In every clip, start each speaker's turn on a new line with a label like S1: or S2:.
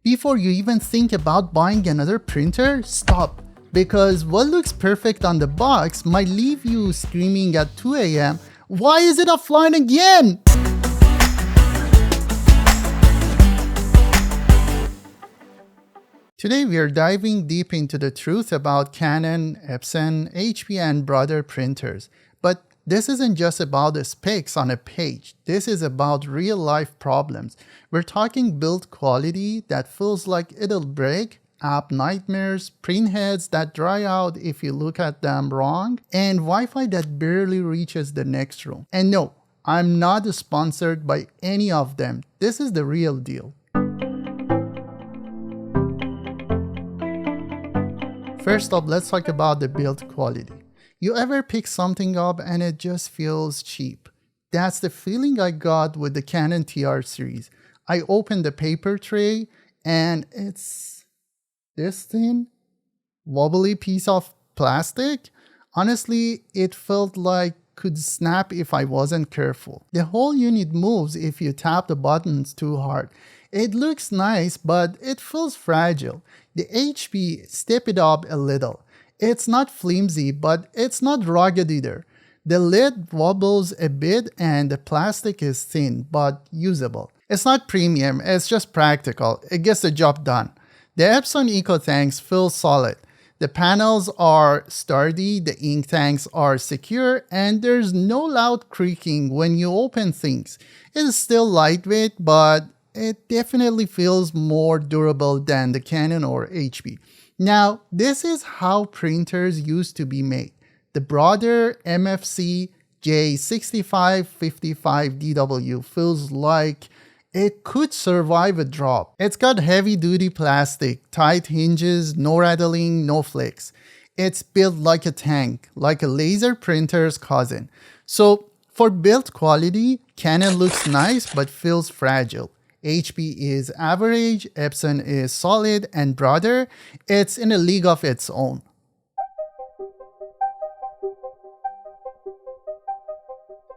S1: Before you even think about buying another printer, stop. Because what looks perfect on the box might leave you screaming at 2 a.m. Why is it offline again? Today we are diving deep into the truth about Canon, Epson, HP and brother printers. But this isn't just about the specs on a page. This is about real life problems. We're talking build quality that feels like it'll break, app nightmares, print heads that dry out if you look at them wrong, and Wi-Fi that barely reaches the next room. And no, I'm not sponsored by any of them. This is the real deal. First up, let's talk about the build quality. You ever pick something up and it just feels cheap? That's the feeling I got with the Canon TR series. I opened the paper tray and it's this thin, wobbly piece of plastic. Honestly, it felt like could snap if I wasn't careful. The whole unit moves if you tap the buttons too hard. It looks nice, but it feels fragile. The HP step it up a little. It's not flimsy, but it's not rugged either. The lid wobbles a bit and the plastic is thin, but usable. It's not premium, it's just practical. It gets the job done. The Epson EcoTanks feel solid. The panels are sturdy, the ink tanks are secure, and there's no loud creaking when you open things. It's still lightweight, but it definitely feels more durable than the Canon or HP. Now, this is how printers used to be made. The broader MFC J6555DW feels like it could survive a drop. It's got heavy-duty plastic, tight hinges, no rattling, no flicks. It's built like a tank, like a laser printer's cousin. So, for build quality, Canon looks nice but feels fragile. HP is average, Epson is solid, and brother, it's in a league of its own.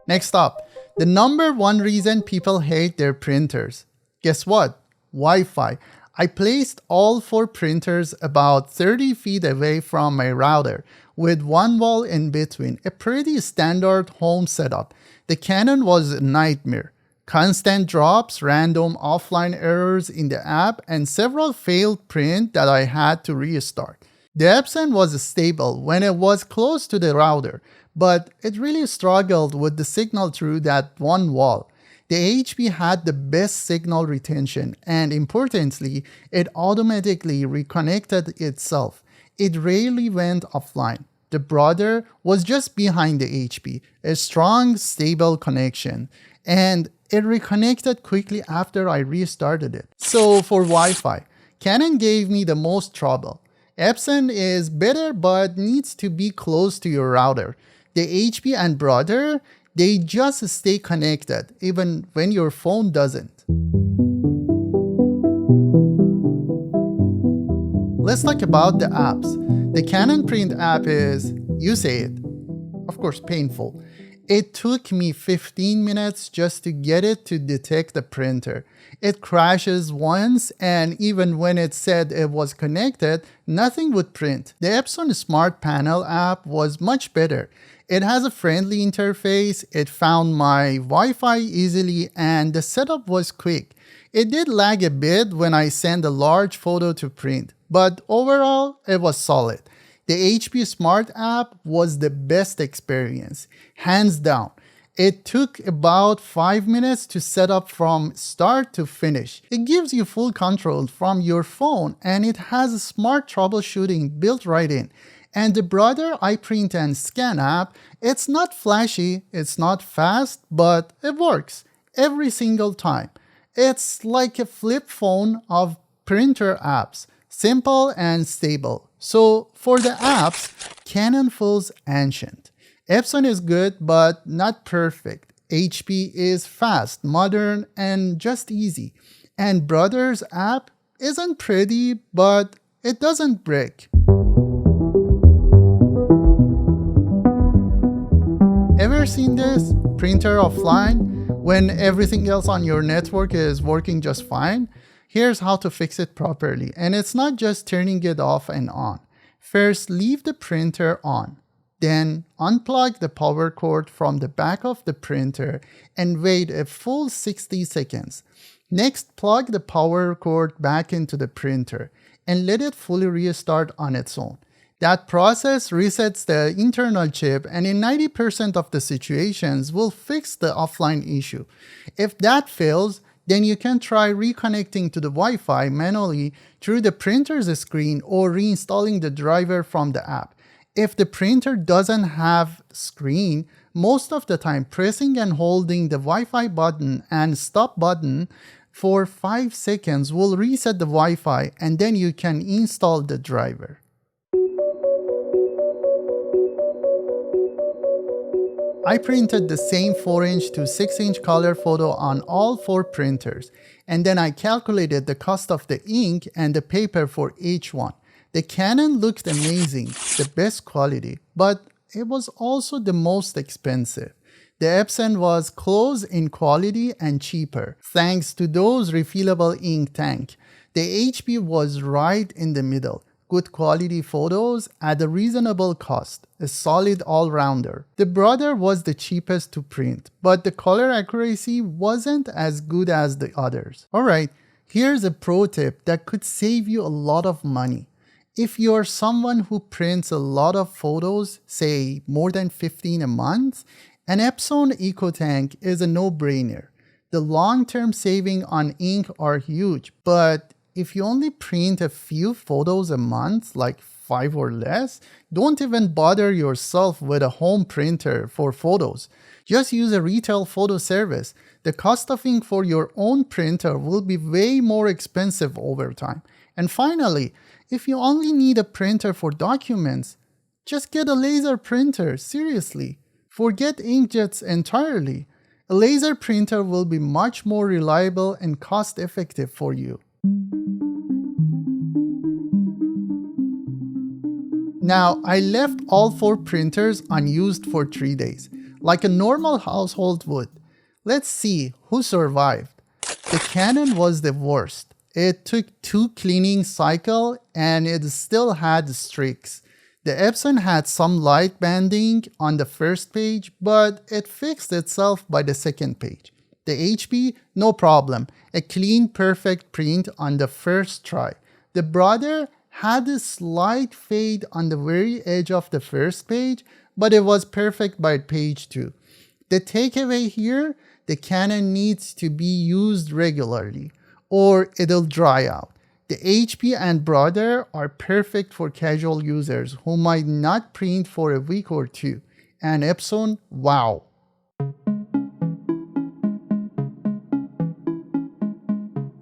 S1: Next up, the number one reason people hate their printers. Guess what? Wi-Fi. I placed all 4 printers about 30 feet away from my router, with one wall in between, a pretty standard home setup. The Canon was a nightmare. Constant drops, random offline errors in the app, and several failed prints that I had to restart. The Epson was stable when it was close to the router, but it really struggled with the signal through that one wall. The HP had the best signal retention, and importantly, it automatically reconnected itself. It rarely went offline. The brother was just behind the HP, a strong, stable connection, and it reconnected quickly after I restarted it. So for Wi-Fi, Canon gave me the most trouble. Epson is better but needs to be close to your router. The HP and brother, they just stay connected even when your phone doesn't. Let's talk about the apps. The Canon Print app is, you say it, of course painful. It took me 15 minutes just to get it to detect the printer. It crashes once, and even when it said it was connected, nothing would print. The Epson Smart Panel app was much better. It has a friendly interface, it found my Wi-Fi easily, and the setup was quick. It did lag a bit when I sent a large photo to print, but overall, it was solid. The HP Smart app was the best experience, hands down. It took about 5 minutes to set up from start to finish. It gives you full control from your phone, and it has smart troubleshooting built right in. And the broader iPrint and Scan app, it's not flashy, it's not fast, but it works every single time. It's like a flip phone of printer apps, simple and stable. So for the apps, Canon feels ancient. Epson is good, but not perfect. HP is fast, modern, and just easy. And Brother's app isn't pretty, but it doesn't break. Ever seen this? Printer offline when everything else on your network is working just fine? Here's how to fix it properly, and it's not just turning it off and on. First, leave the printer on. Then unplug the power cord from the back of the printer and wait a full 60 seconds. Next, plug the power cord back into the printer and let it fully restart on its own. That process resets the internal chip and in 90% of the situations will fix the offline issue. If that fails, then you can try reconnecting to the Wi-Fi manually through the printer's screen or reinstalling the driver from the app. If the printer doesn't have screen, most of the time pressing and holding the Wi-Fi button and stop button for 5 seconds will reset the Wi-Fi and then you can install the driver. I printed the same 4-inch to 6-inch color photo on all 4 printers, and then I calculated the cost of the ink and the paper for each one. The Canon looked amazing, the best quality, but it was also the most expensive. The Epson was close in quality and cheaper, thanks to those refillable ink tank. The HP was right in the middle. Good quality photos at a reasonable cost, a solid all-rounder. The Brother was the cheapest to print, but the color accuracy wasn't as good as the others. Alright, here's a pro tip that could save you a lot of money. If you're someone who prints a lot of photos, say more than 15 a month, an Epson EcoTank is a no-brainer. The long-term savings on ink are huge, but if you only print a few photos a month, like 5 or less, don't even bother yourself with a home printer for photos. Just use a retail photo service. The cost of ink for your own printer will be way more expensive over time. And finally, if you only need a printer for documents, just get a laser printer, seriously. Forget inkjets entirely. A laser printer will be much more reliable and cost-effective for you. Now, I left all 4 printers unused for 3 days, like a normal household would. Let's see who survived. The Canon was the worst. It took 2 cleaning cycles and it still had streaks. The Epson had some light banding on the first page, but it fixed itself by the second page. The HP, no problem, a clean, perfect print on the first try. The Brother had a slight fade on the very edge of the first page, but it was perfect by page 2. The takeaway here, the Canon needs to be used regularly, or it'll dry out. The HP and Brother are perfect for casual users who might not print for a week or 2. And Epson, wow.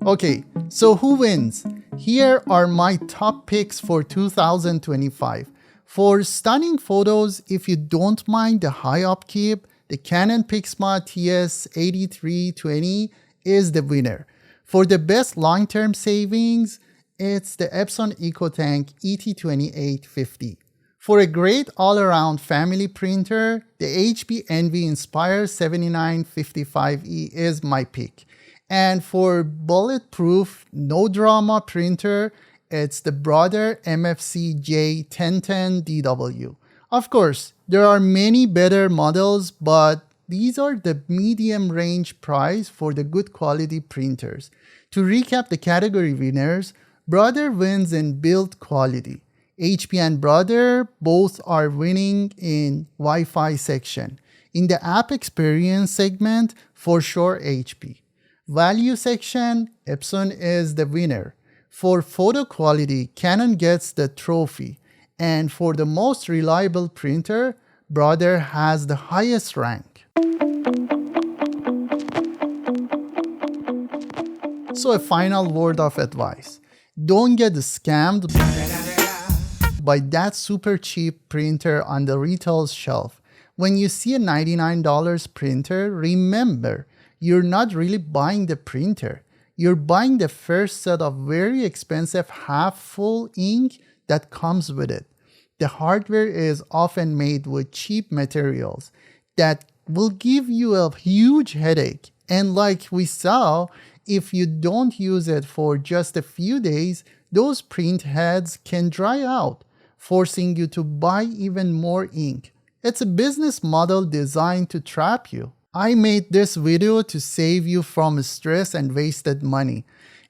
S1: Okay, so who wins? Here are my top picks for 2025. For stunning photos, if you don't mind the high upkeep, the Canon PIXMA TS8320 is the winner. For the best long-term savings, it's the Epson EcoTank ET2850. For a great all-around family printer, the HP Envy Inspire 7955E is my pick. And for bulletproof, no drama printer, it's the Brother MFC J1010DW. Of course, there are many better models, but these are the medium range price for the good quality printers. To recap the category winners, Brother wins in build quality. HP and Brother both are winning in Wi-Fi section. In the app experience segment, for sure HP. Value section, Epson is the winner. For photo quality, Canon gets the trophy. And for the most reliable printer, Brother has the highest rank. So a final word of advice. Don't get scammed by that super cheap printer on the retail shelf. When you see a $99 printer, remember, you're not really buying the printer. You're buying the first set of very expensive half-full ink that comes with it. The hardware is often made with cheap materials that will give you a huge headache. And like we saw, if you don't use it for just a few days, those print heads can dry out, forcing you to buy even more ink. It's a business model designed to trap you. I made this video to save you from stress and wasted money.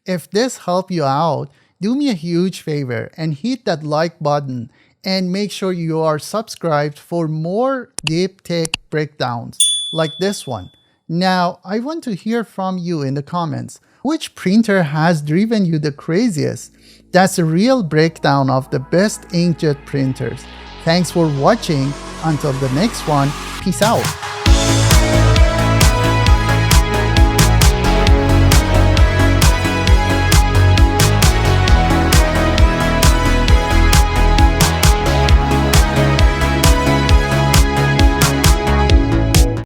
S1: If this helped you out, do me a huge favor and hit that like button and make sure you are subscribed for more deep tech breakdowns like this one. Now, I want to hear from you in the comments. Which printer has driven you the craziest? That's a real breakdown of the best inkjet printers. Thanks for watching. Until the next one, peace out.